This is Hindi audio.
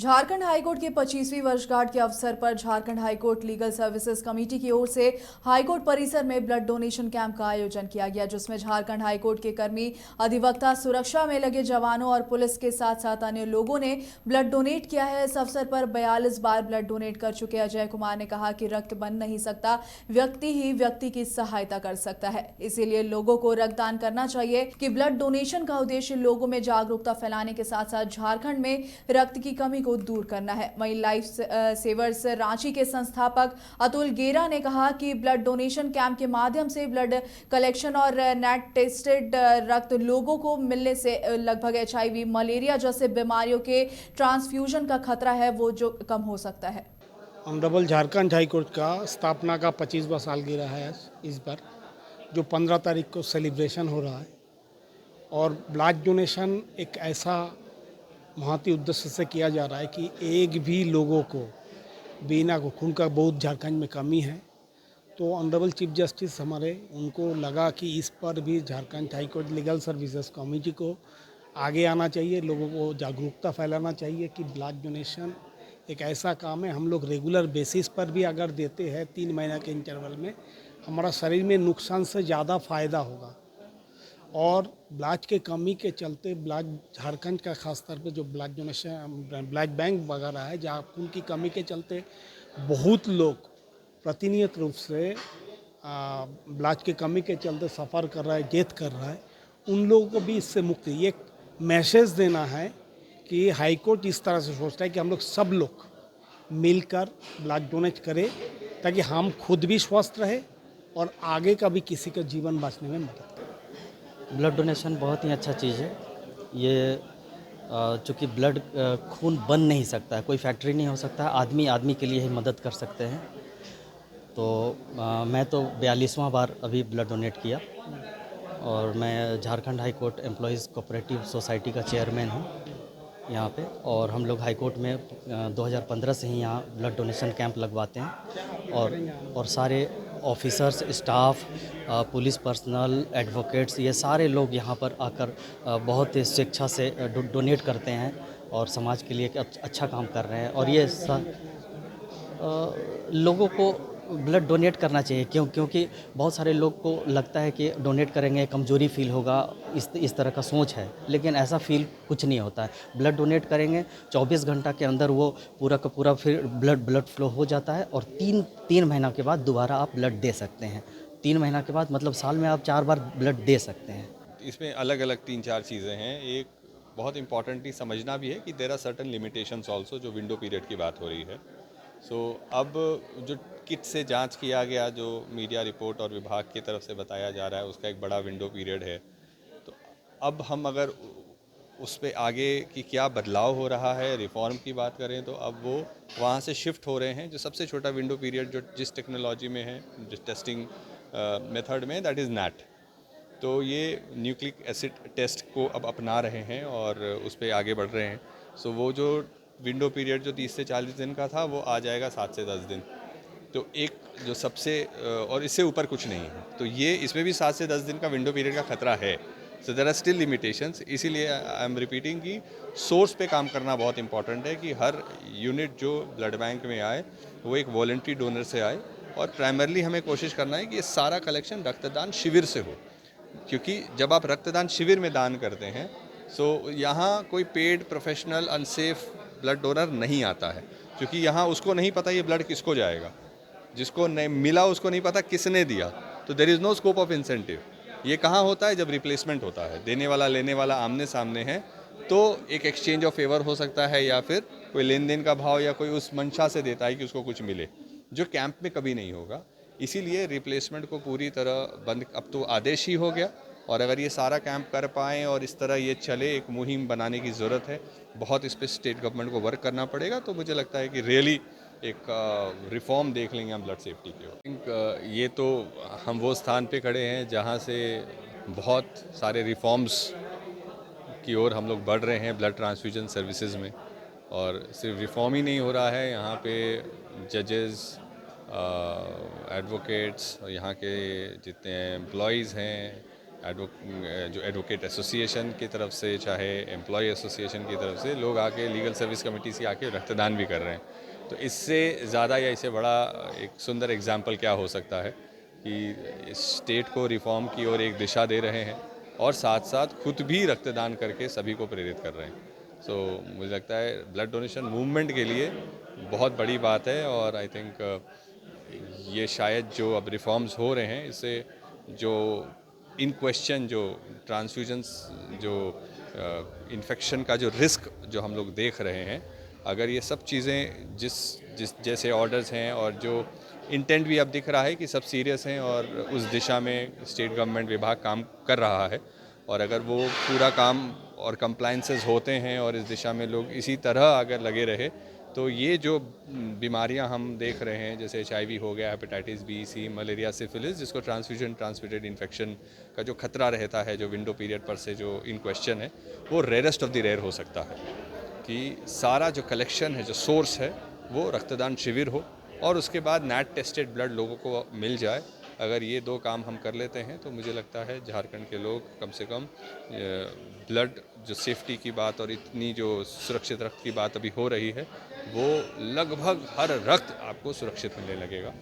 झारखंड हाईकोर्ट के 25वीं वर्षगांठ के अवसर पर Jharkhand high court legal services committee की ओर से हाईकोर्ट परिसर में ब्लड डोनेशन कैंप का आयोजन किया गया, जिसमें झारखंड हाईकोर्ट के कर्मी, अधिवक्ता, सुरक्षा में लगे जवानों और पुलिस के साथ साथ अन्य लोगों ने ब्लड डोनेट किया है। इस अवसर पर 42 बार ब्लड डोनेट कर चुके अजय कुमार ने कहा कि रक्त बन नहीं सकता, व्यक्ति ही व्यक्ति की सहायता कर सकता है, इसीलिए लोगों को रक्तदान करना चाहिए। कि ब्लड डोनेशन का उद्देश्य लोगों में जागरूकता फैलाने के साथ साथ झारखंड में रक्त की कमी को दूर करना है। वहीं लाइफ सेवर्स रांची के संस्थापक अतुल गेरा ने कहा कि ब्लड डोनेशन कैंप के माध्यम से ब्लड कलेक्शन और नेट टेस्टेड रक्त लोगों को मिलने से लगभग HIV, मलेरिया जैसे बीमारियों के ट्रांसफ्यूजन का खतरा है वो जो कम हो सकता है। ऑनरेबल झारखंड हाई कोर्ट का स्थापना का 25वां सालगिरह है इस बार, जो 15 तारीख को सेलिब्रेशन हो रहा है। और ब्लड डोनेशन एक ऐसा महती उद्देश्य से किया जा रहा है कि एक भी लोगों को बिना को खून का बहुत झारखंड में कमी है। तो ऑनरेबल चीफ जस्टिस हमारे, उनको लगा कि इस पर भी Jharkhand high court legal services committee को आगे आना चाहिए, लोगों को जागरूकता फैलाना चाहिए कि ब्लड डोनेशन एक ऐसा काम है, हम लोग रेगुलर बेसिस पर भी अगर देते हैं 3 महीने के इंटरवल में, हमारा शरीर में नुकसान से ज़्यादा फ़ायदा होगा। और ब्लड के कमी के चलते ब्लड झारखंड का खास तौर पे जो ब्लड डोनेशन ब्लड बैंक वगैरह है, जहाँ खून की कमी के चलते बहुत लोग प्रतिनियत रूप से ब्लड की कमी के चलते सफ़र कर रहा है, डेथ कर रहा है, उन लोगों को भी इससे मुक्ति, ये एक मैसेज देना है कि हाई कोर्ट इस तरह से सोचता है कि हम लोग सब लोग मिलकर ब्लड डोनेट करें ताकि हम खुद भी स्वस्थ रहे और आगे का भी किसी का जीवन बचने में मदद करें। ब्लड डोनेशन बहुत ही अच्छा चीज़ है। ये चूँकि ब्लड खून बन नहीं सकता है, कोई फैक्ट्री नहीं हो सकता है, आदमी आदमी के लिए ही मदद कर सकते हैं। तो मैं तो 42वां बार अभी ब्लड डोनेट किया और मैं Jharkhand high court employees cooperative society का चेयरमैन हूँ यहाँ पे। और हम लोग हाई कोर्ट में 2015 से ही यहाँ ब्लड डोनेशन कैंप लगवाते हैं और सारे officers, staff, police personal, advocates, ये सारे लोग यहाँ पर आकर बहुत ही स्वेच्छा से डोनेट करते हैं और समाज के लिए एक अच्छा काम कर रहे हैं। और ये लोगों को ब्लड डोनेट करना चाहिए, क्योंकि बहुत सारे लोग को लगता है कि डोनेट करेंगे कमज़ोरी फील होगा, इस तरह का सोच है, लेकिन ऐसा फील कुछ नहीं होता है। ब्लड डोनेट करेंगे 24 घंटा के अंदर वो पूरा का पूरा फिर ब्लड फ्लो हो जाता है और तीन महीना के बाद दोबारा आप ब्लड दे सकते हैं। 3 महीना के बाद मतलब साल में आप 4 बार ब्लड दे सकते हैं। इसमें अलग अलग 3-4 चीज़ें हैं। एक बहुत इम्पॉर्टेंटली समझना भी है कि there are certain limitations also, जो विंडो पीरियड की बात हो रही है। अब जो किट से जांच किया गया, जो मीडिया रिपोर्ट और विभाग की तरफ से बताया जा रहा है, उसका एक बड़ा विंडो पीरियड है। तो अब हम अगर उस पे आगे की क्या बदलाव हो रहा है, रिफॉर्म की बात करें, तो अब वो वहाँ से शिफ्ट हो रहे हैं। जो सबसे छोटा विंडो पीरियड जो जिस टेक्नोलॉजी में है, जिस टेस्टिंग मेथड में, दैट इज़ नैट। तो ये न्यूक्लिक एसिड टेस्ट को अब अपना रहे हैं और उस पर आगे बढ़ रहे हैं। वो जो विंडो पीरियड जो 30 से 40 दिन का था, वो आ जाएगा 7 से 10 दिन। तो एक जो सबसे और इससे ऊपर कुछ नहीं है, तो ये इसमें भी 7 से 10 दिन का विंडो पीरियड का खतरा है। So there are still limitations. इसीलिए आई एम रिपीटिंग कि सोर्स पे काम करना बहुत इंपॉर्टेंट है कि हर यूनिट जो ब्लड बैंक में आए वो एक वॉलंटरी डोनर से आए। और प्राइमरली हमें कोशिश करना है कि ये सारा कलेक्शन रक्तदान शिविर से हो, क्योंकि जब आप रक्तदान शिविर में दान करते हैं, यहाँ कोई paid professional unsafe blood donor नहीं आता है, क्योंकि यहाँ उसको नहीं पता ये ब्लड किसको जाएगा, जिसको नहीं मिला उसको नहीं पता किसने दिया। तो there is no scope of incentive. ये कहाँ होता है? जब रिप्लेसमेंट होता है, देने वाला लेने वाला आमने सामने है, तो एक एक्सचेंज ऑफ फेवर हो सकता है, या फिर कोई लेन देन का भाव, या कोई उस मंशा से देता है कि उसको कुछ मिले, जो कैंप में कभी नहीं होगा। इसीलिए रिप्लेसमेंट को पूरी तरह बंद अब तो आदेश ही हो गया। और अगर ये सारा कैंप कर पाएँ और इस तरह ये चले, एक मुहिम बनाने की ज़रूरत है। बहुत इस पर स्टेट गवर्नमेंट को वर्क करना पड़ेगा। तो मुझे लगता है कि रियली एक रिफॉर्म देख लेंगे हम ब्लड सेफ्टी के। आई थिंक ये तो हम वो स्थान पे खड़े हैं जहाँ से बहुत सारे रिफॉर्म्स की ओर हम लोग बढ़ रहे हैं ब्लड ट्रांसफ्यूजन सर्विसेज में। और सिर्फ रिफॉर्म ही नहीं हो रहा है, यहाँ पे जजेस, एडवोकेट्स, यहाँ के जितने एम्प्लॉयज़ हैं, जो एडवोकेट एसोसिएशन की तरफ से चाहे एम्प्लॉय एसोसिएशन की तरफ से लोग आके लीगल सर्विस कमेटी से आके रक्तदान भी कर रहे हैं। तो इससे ज़्यादा या इससे बड़ा एक सुंदर एग्जाम्पल क्या हो सकता है कि स्टेट को रिफॉर्म की ओर एक दिशा दे रहे हैं और साथ साथ खुद भी रक्तदान करके सभी को प्रेरित कर रहे हैं। सो मुझे लगता है ब्लड डोनेशन मूवमेंट के लिए बहुत बड़ी बात है और आई थिंक ये शायद जो अब रिफॉर्म्स हो रहे हैं इससे जो इन क्वेश्चन जो ट्रांसफ्यूजन्स जो इन्फेक्शन का जो रिस्क जो हम लोग देख रहे हैं, अगर ये सब चीज़ें जिस जैसे ऑर्डर्स हैं और जो इंटेंट भी अब दिख रहा है कि सब सीरियस हैं और उस दिशा में स्टेट गवर्नमेंट विभाग काम कर रहा है और अगर वो पूरा काम और कंप्लाइंसेस होते हैं और इस दिशा में लोग इसी तरह अगर लगे रहे तो ये जो बीमारियां हम देख रहे हैं जैसे HIV हो गया, हेपेटाइटिस बी, सी, मलेरिया, सिफिलिस, जिसको ट्रांसफ्यूजन ट्रांसमिटेड इन्फेक्शन का जो खतरा रहता है, जो विंडो पीरियड पर से जो इन क्वेश्चन है, वो रेयरेस्ट ऑफ द रेयर हो सकता है कि सारा जो कलेक्शन है, जो सोर्स है, वो रक्तदान शिविर हो और उसके बाद नैट टेस्टेड ब्लड लोगों को मिल जाए। अगर ये दो काम हम कर लेते हैं तो मुझे लगता है झारखंड के लोग कम से कम ब्लड जो सेफ्टी की बात और इतनी जो सुरक्षित रक्त की बात अभी हो रही है, वो लगभग हर रक्त आपको सुरक्षित मिलने लगेगा।